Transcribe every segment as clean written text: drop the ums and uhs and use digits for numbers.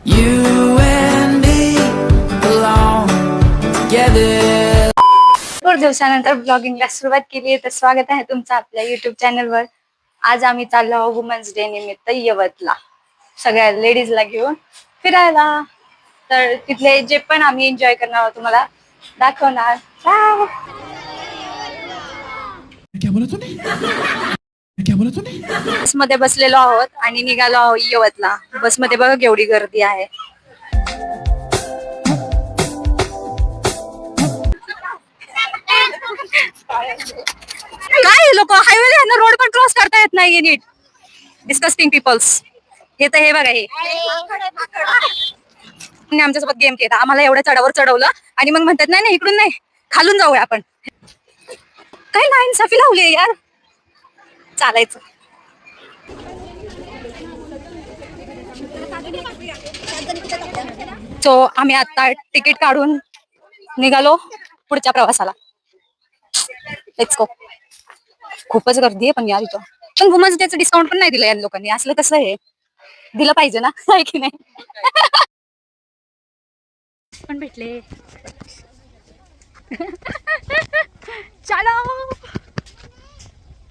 You and me belong together. थोड्या दिवसानंतर ब्लॉगिंगला सुरुवात केली आहे, तर स्वागत आहे तुमचं आपल्या युट्यूब चॅनलवर. आज आम्ही चाललो आहोत वुमन्स डे निमित्त यवतला सगळ्या लेडीजला घेऊन फिरायला. तर तिथले जे पण आम्ही एन्जॉय करणार आहोत तुम्हाला दाखवणार. Ciao. बसमध्ये बसलेलो आहोत आणि निघालो आहोत यवतला. बसमध्ये बघा केवढी गर्दी आहे. काय लोक हायवे रोड पण क्रॉस करता येत नाही नीट. Disgusting people's. हे तर हे बघा, हे आमच्यासोबत गेम केला. आम्हाला एवढ्या चढावर चढवलं आणि मग म्हणतात नाही नाही इकडून नाही, खालून जाऊया आपण. काय लाईन साफी लावली यार, चालायचं. सो आम्ही आता तिकीट काढून निघालो पुढच्या प्रवासाला. Let's go. खूपच गर्दी आहे पण यार इथं. पण वुमन्स डेचं डिस्काउंट पण नाही दिलं या लोकांनी. असलं कसं आहे, दिलं पाहिजे ना, आहे की नाही. पण भेटले. चलो.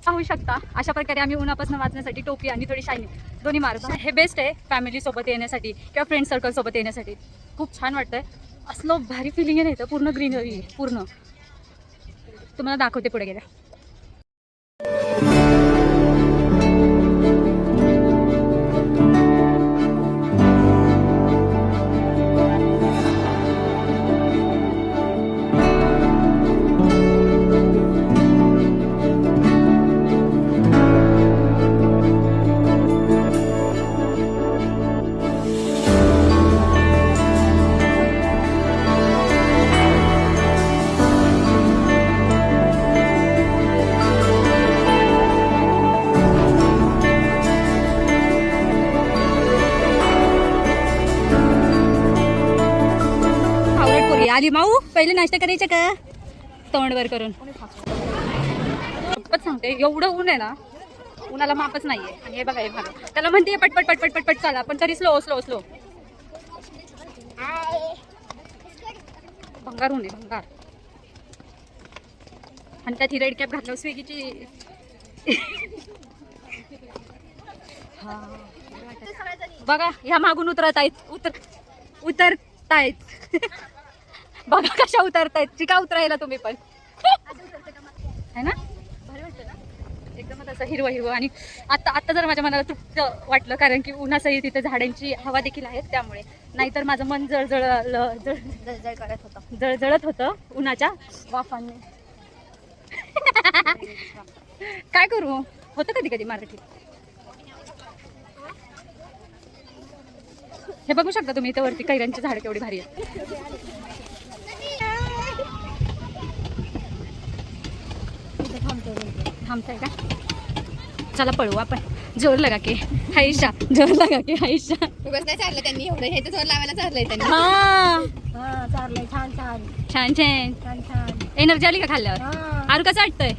पाहू शकता अशा प्रकारे आम्ही उन्हापासून वाचण्यासाठी टोपी आणि थोडी शायनिंग दोन्ही मारतो. हे बेस्ट आहे फॅमिली सोबत येण्यासाठी किंवा फ्रेंड सर्कल सोबत येण्यासाठी. खूप छान वाटतंय. असलं भारी फिलिंग आहे. पूर्ण ग्रीनरी आहे पूर्ण. तुम्हाला दाखवते पुढे गेल्या. आली माऊ, पहिले नाश्ता करायचा का तोंडवर करून. खूपच सांगते, एवढं ऊन आहे ना, उन्हाला मापच नाहीये. आणि हे बघा, हे बघा, त्याला म्हणते पटपट पटपट पटपट चाला, पण तरी स्लो स्लो स्लो. भंगार ऊन आहे भंगार. आणि त्यात ही रेड कॅप घातलं स्विगीची. बघा ह्या मागून उतरत आहेत, उतरतायत. बघा कशा उतरतायत. चिका उतरायला तुम्ही पण है ना. एकदमच असं हिरवं हिरवं. आणि आता जर माझ्या मनाला तृप्त वाटलं, कारण की उन्हासही तिथे झाडांची हवा देखील आहे, त्यामुळे. नाहीतर माझं मन जळजळत होतं उन्हाच्या वाफांनी. काय करू, होतं कधी कधी मराठी. हे बघू शकता तुम्ही इथे वरती कैऱ्यांची झाड केवढी भारी आहेत. थांबताय का. चला पळू आपण. जोर लगा के हायशा, जोर लगा के हायशा. उगाच नाही चाललं त्यांनी एवढं, हे तर जोर लावायला चाललंय त्यांनी. चाललंय छान छान छान छान छान. एनर्जी आली का खाल्ल्यावर. आरू कसं वाटतंय.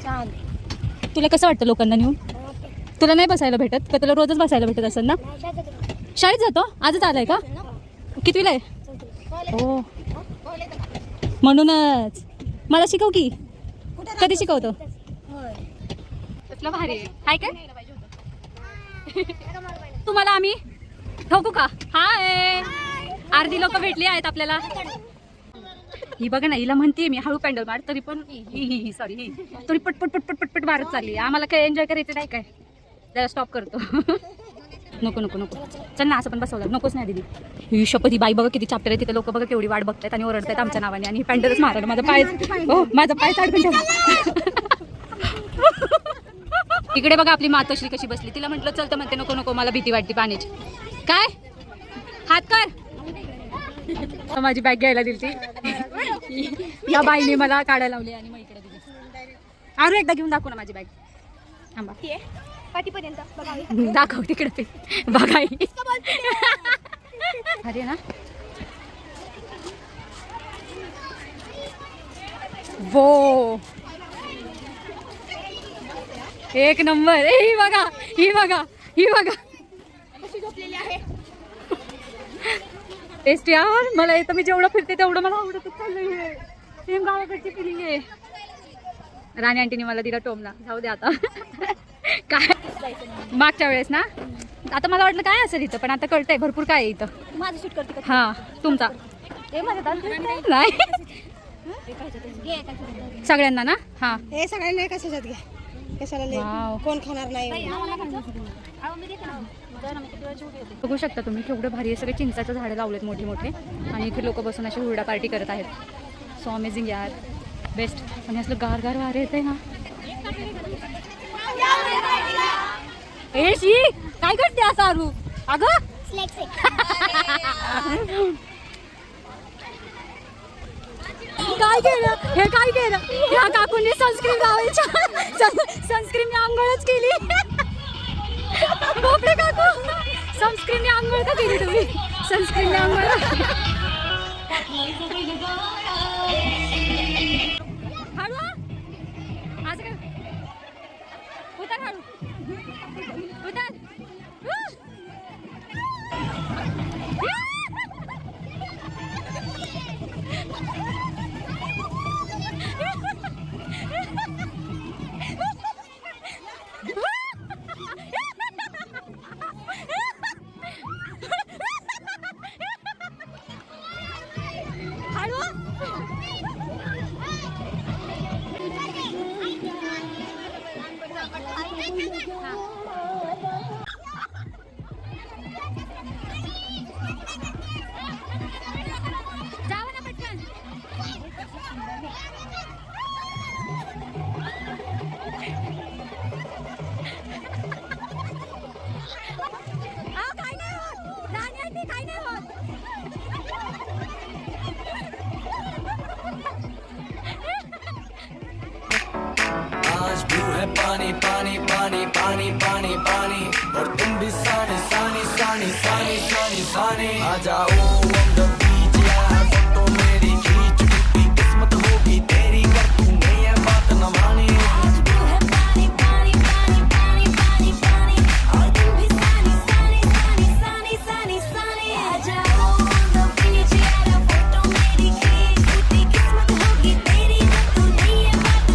छान. तुला कसं वाटतं लोकांना नेऊन. तुला नाही बसायला भेटत का. तुला रोजच बसायला भेटत असेल ना. शाळेत जातो. आजच आलाय का. कितवीला आहे. हो म्हणूनच मला शिकव की. कधी शिकवतो. भारी आहे काय. तुम्हाला आम्ही ठोकू का. हाय. अर्धी लोक भेटली आहेत आपल्याला. ही बघा ना, हिला म्हणते मी हळू पॅन्डल मार, तरी पण ही सॉरी ही तरी पटपट पटपट पटपट मारत चालली. आम्हाला काय एन्जॉय करायचं नाही काय. जरा स्टॉप करतो. नको नको नको, चल ना असं पण बसवलं. नकोच नाही दिली. ही शपथ, बाई बघा किती चॅप्टर आहे. तिथे लोक बघा केवढी वाट बघतायत आणि ओरडतायत आमच्या नावाने. आणि पॅन्डलच मारायला माझा पाय, हो माझा पाय साडकून ठेवला. इकडे बघा आपली मातोश्री कशी बसली. तिला म्हटलं चल तर म्हणते नको नको, मला भीती वाटते पाण्याची. काय हात कर. माझी बॅग घ्यायला दिली ती. या बाईने मला काढायला लावली आणि मग इकडे दिली. अरू एकदा घेऊन दाखव ना माझी बॅग. थांबा दाखव तिकडे ते बघा. अरे ना वो एक नंबर. ही बघा ही बघा ही बघा. कशी झोपलेली आहे. टेस्ट यार, मला येतं मी जेवढं फिरते तेवढं मला आवडत चाललंय. सेम गावाकडची फिलिंग आहे. राणी आंटीने मला दिला टोमला, जाऊ दे आता. काय मागच्या वेळेस ना, आता मला वाटलं काय असेल इथं, पण आता कळतंय भरपूर काय आहे इथं. माझं शूट करते का? हा तुमचा नाही सगळ्यांना ना. हा हे सगळ्यांना एका ह्याच्यात घ्या. कशाला लय? वाव. कोण खाणार नाही? बघू शकता तुम्ही केवढं भारी आहे. सगळे चिंचाचे झाडं लावलेत मोठे मोठे आणि इथे लोक बसून अशी हुरडा पार्टी करत आहेत. सो अमेझिंग यार, बेस्ट. आणि असलं गार गार वारे येते ना. ए शी काय करते असं आरू? अगं काय केलं हे, काय केलं ह्या काकूंनी? सनस्क्रीन लावायच्या, सनस्क्रीनने आंघोळच केली. बापरे काकू, सनस्क्रीनने आंघोळ का केली तुम्ही? सनस्क्रीनने आंघोळ. हळू आज काय उतर, हळू उतर. आज ब्लू है पानी पानी पानी पानी पानी पानी और तुम भी सानी सानी सानी सानी सानी सानी आ जाओ on the beach यार, फोटो मेरी खींच, टूटी किस्मत होगी तेरी कर तूने ये बात न मानी. आज ब्लू है पानी पानी पानी पानी पानी पानी और तुम भी सानी सानी सानी सानी सानी सानी आ जाओ on the beach यार, फोटो मेरी खींच, टूटी किस्मत होगी तेरी कर तूने ये बात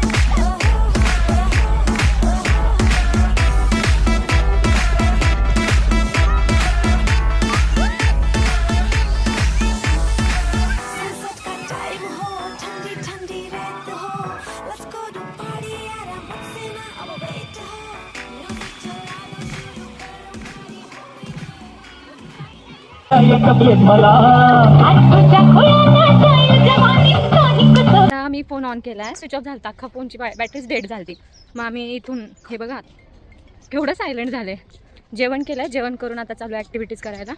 न मानी. आता मी फोन ऑन केलाय, स्विच ऑफ झाला. अख्खा फोनची बॅटरीच डेड झाली. मग आम्ही इथून हे बघा केवढं सायलेंट झाले. जेवण केलंय, जेवण करून आता चालू ॲक्टिव्हिटीज करायला.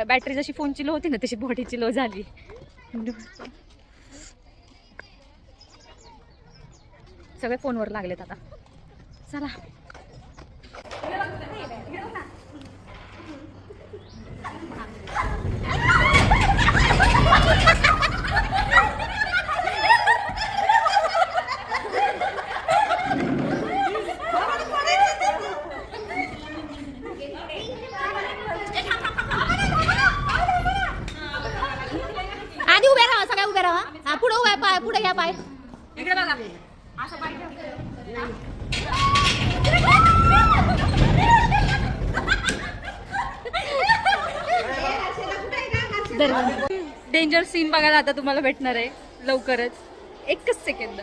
बॅटरी जशी फोनची लो होती ना तशी बॉडीची लो झाली. सगळे फोनवर लागलेत आता. चला आधी उभे राहा, सगळ्या उभे राहा. हा पुढे उभा पाय, पुढे घ्या पाय. इकडे बघा. डेंजर सीन बघायला आता तुम्हाला भेटणार आहे लवकरच. एकच सेकंद.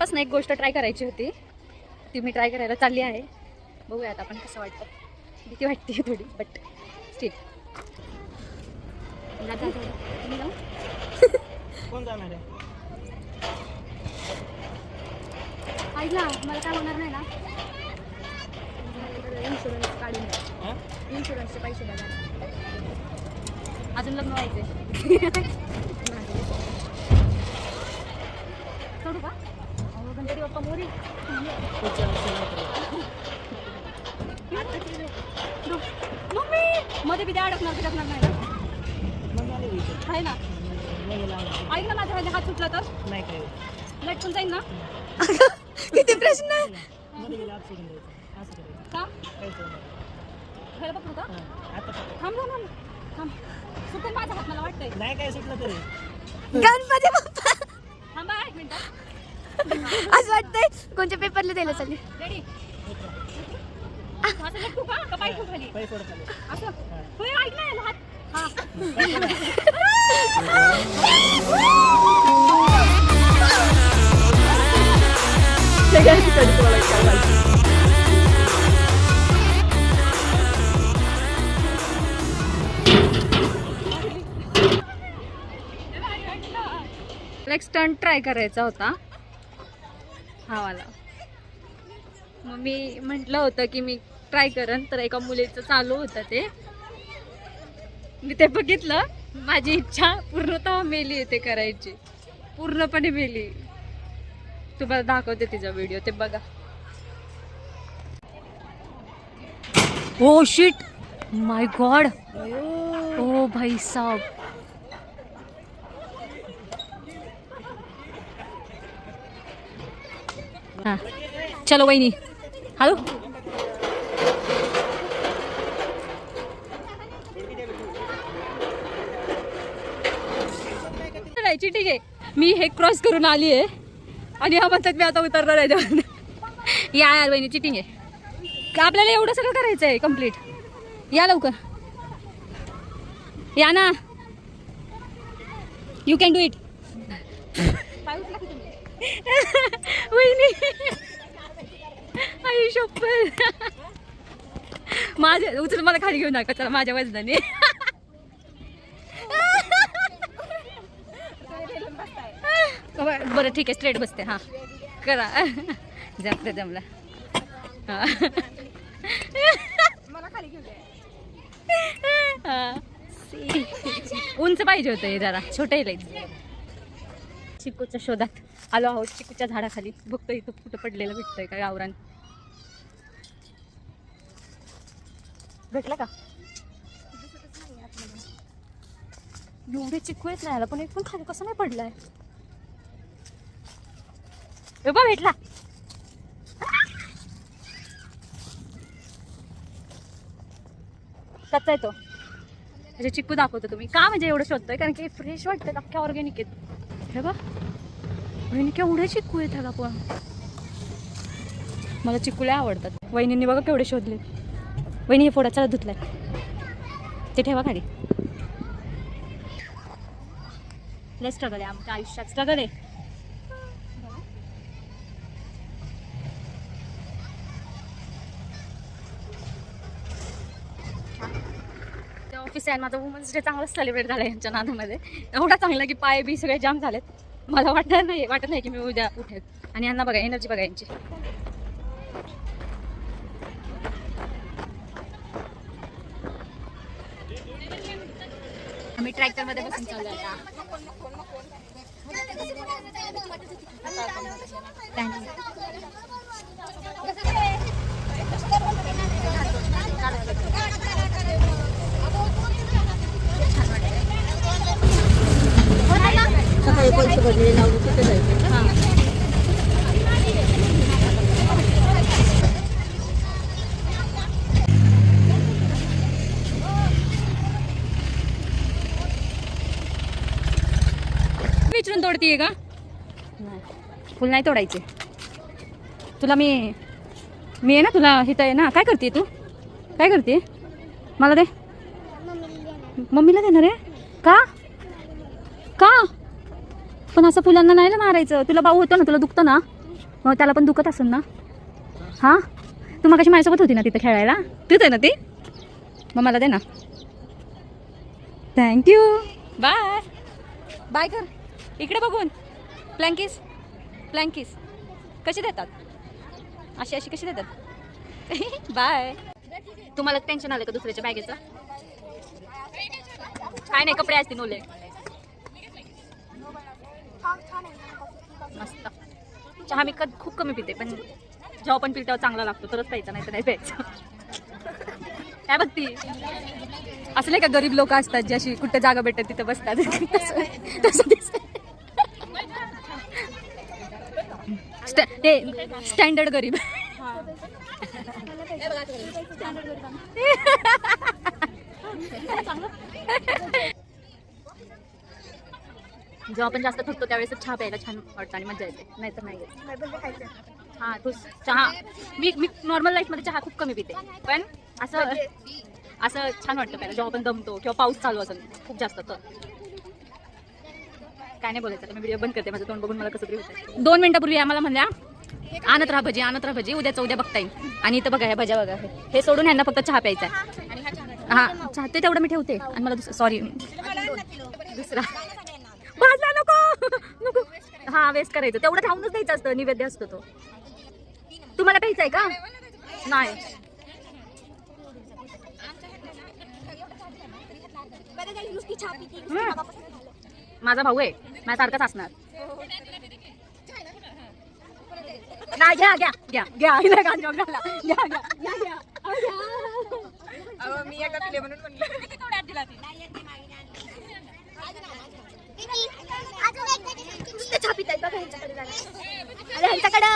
पासून एक गोष्ट ट्राय करायची होती, ती मी ट्राय करायला चालली आहे. बघूया आता आपण कसं वाटतं. भीती वाटते थोडी, बट स्टिल. कोण जाणार आहे? ऐकला मला काय होणार नाही ना. इन्शुरन्स काढून द्या, इन्शुरन्सचे पैसे द्या. अजून लग्न व्हायचे. सोडू का? गणपती बाप्पा मोरी. मम्मी मध्ये बिद्या अडकणार बिडकणार नाही ना? आहे ना. ऐक ना, माझ्या हात सुटला तर लटकून जाईल ना. किती प्रश्न का खेळ पकडू का? थांब थांब थांब. सुटेल माझा हात, मला वाटतंय. नाही काय सुटलं तरी गणपती बाप्पा थांबा एक मिनिट. असं वाटतंय कोणत्या पेपरला द्यायला चालले. रेडी. असं लटकू का? का पाय ठेवू खाली? पाय सोड खाली. असं होय. ऐक ना, याला हात. हा. एक स्टंट ट्राय करायचा होता हा वाला. मग मी म्हटलं होतं की मी ट्राय करन, तर एका मुलीचं चालू होतं ते. मी ते बघितलं, माझी इच्छा पूर्णतः मेली ते करायची, पूर्णपणे मेली. तुम्हाला दाखवते तिचा व्हिडिओ, ते बघा. ओ शिट, माय गॉड. ओ भाई साहब. हाँ चलो वहिनी हॅलो. ठीक आहे, मी हे क्रॉस करून आली आहे आणि हा म्हणतात मी आता उतरणार आहे. या यार वहिनी, चिटिंग आहे. आपल्याला एवढं सगळं करायचं आहे कम्प्लीट. या लवकर, या ना. You can do it. वहिनी आई शपथ, माझ्या उचल मला खाली घेऊन नका, चला माझ्या वजनाने. बरं ठीक आहे, स्ट्रेट बसते. हां करा, जमलं जमलं. हां उंच पाहिजे होतं हे, जरा छोटं लईच. चिकूच्या शोधात आलो आहोत. चिकूच्या झाडाखाली बघतो इथं कुठं पडलेलं भेटतंय का गावरान. भेटला का? एवढे चिकू येत नाही, पण एक पण खाली कसं नाही पडलाय. बा भेटला. कच्चा आहे तो. म्हणजे चिकू दाखवतो तुम्ही का, म्हणजे एवढं शोधतोय कारण की फ्रेश वाटतं, अख्ख्या ऑर्गॅनिक आहेत. हे बा वहिनी केवढे चिकू आहेत ह्याला. पण मला चिकूला आवडतात. वहिनींनी बघा केवढे शोधले. वहिनी हे फोडाचा धुतलाय, ते ठेवा खाली. लय स्ट्रगल आहे आमच्या आयुष्यात, स्ट्रगल आहे. ऑफिस आहे माझा. वुमन्स डे चांगलाच सेलिब्रेट झाला यांच्या नादामध्ये. एवढा चांगला की पाय बी सगळे जाम झालेत. मला वाटत नाही की मी उद्या उठेल. आणि यांना बघा, एनर्जी बघा यांची. आम्ही ट्रॅक्टरमध्ये बसून चाललो आता. सकाळी पैसे भरले लावून तिथे जायचे. हां विचारून तोडतीये का? फुल नाही तोडायचे. तुला मी आहे ना, तुला हिथं आहे ना. काय करते तू? काय करते? मला दे. मम्मीला देणार आहे का? का पण असं फुलांना नाही ना मारायचं. तुला भाऊ होतो ना, तुला दुखतं ना, मग त्याला पण दुखत असेल ना. हां तू मगाशी माझ्यासोबत होती ना तिथं खेळायला, तीच आहे ना ती. मग मला दे ना. थँक्यू. बाय बाय कर. इकडे बघून. प्लँकिस प्लँकिस कशी देतात? अशी अशी कशी देतात? बाय. तुम्हाला टेन्शन आलं का दुसऱ्याच्या बॅगेचं? काय नाही, कपडे असतील ओले. मस्त चहा मी खूप कमी पिते, पण जेव्हा पण पिते तेव्हा चांगला लागतो तरच प्यायचा, नाही तर नाही प्यायचं. काय बघती असले का गरीब लोक असतात जी अशी कुठे जागा भेटत तिथं बसतात तसं दिसतं. ते स्टँडर्ड गरीब. जेव्हा आपण जास्त थकतो त्यावेळेस चहा प्यायला छान वाटतं आणि मजा येते, नाहीतर नाही येत. हा तू चहा मी नॉर्मल लाईफमध्ये चहा खूप कमी पिते, पण असं छान वाटतं प्यायला जेव्हा आपण दमतो किंवा पाऊस चालू असेल खूप जास्त. तर काय नाही बोलायचं, मी व्हिडिओ बंद करते, माझं तोंड बघून मला कसं तरी होतं. 2 मिनिटापूर्वी आम्हाला म्हणल्या आणत राहा भजी, आणत राहा भजी, उद्याचं उद्या बघता येईल. आणि इथं बघा ह्या भज्या बघा, हे सोडून ह्यांना फक्त चहा प्यायचा आहे. हा चहा ते तेवढं मी ठेवते आणि मला सॉरी दुसरा भाजला नको नको. हा वेस्ट करायचं, तेवढं खाऊनच द्यायचं असतं, नैवेद्य असतो तो. तुम्हाला प्यायचं आहे का? नाही. माझा भाऊ आहे, माझ्यासारखाच असणार. नाही घ्या घ्या घ्या घ्या घ्या घ्या घ्या घ्या. मी एका पिले म्हणून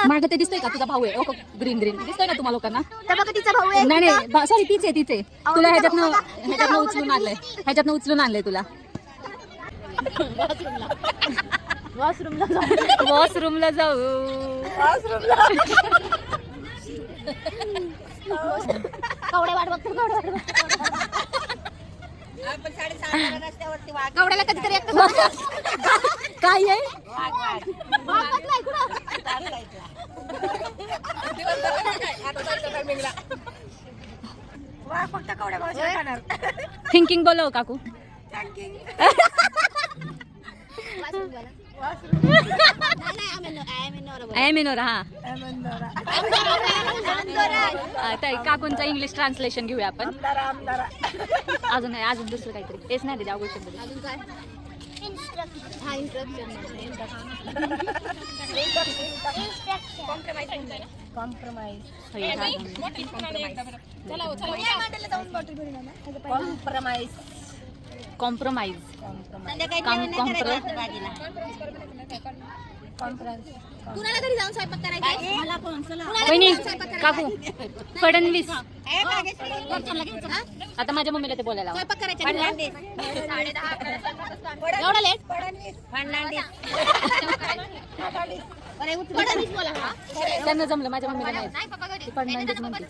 मागं ते दिसतोय का तुझा भाऊ आहे? ग्रीन ग्रीन दिसतोय ना तुम्हाला लोकांना? तिचा भाऊ आहे. नाही नाही सॉरी तीच आहे तीच आहे. तुला ह्याच्यातनं उचलून आणलंय तुला. वॉशरूमला जाऊ. कवड्याला कधीतरी काय आहे? थिंकिंग बोलव काकू. काकूंचा इंग्लिश ट्रान्सलेशन घेऊया आपण. अजून नाही, अजून दुसरं काहीतरी तेच नाही. अवघड शब्द अजून काय? कॉम्प्रोमाइज. कुणाला घरी जाऊन स्वयंपाक करायचा? काकू फडणवीस. आता माझ्या मम्मीला ते बोलायला स्वयंपाक करायचा एवढा लेट. फडणवीस बोला. त्यांना जमलं, माझ्या मम्मीला नाही. फडणवीस म्हणते.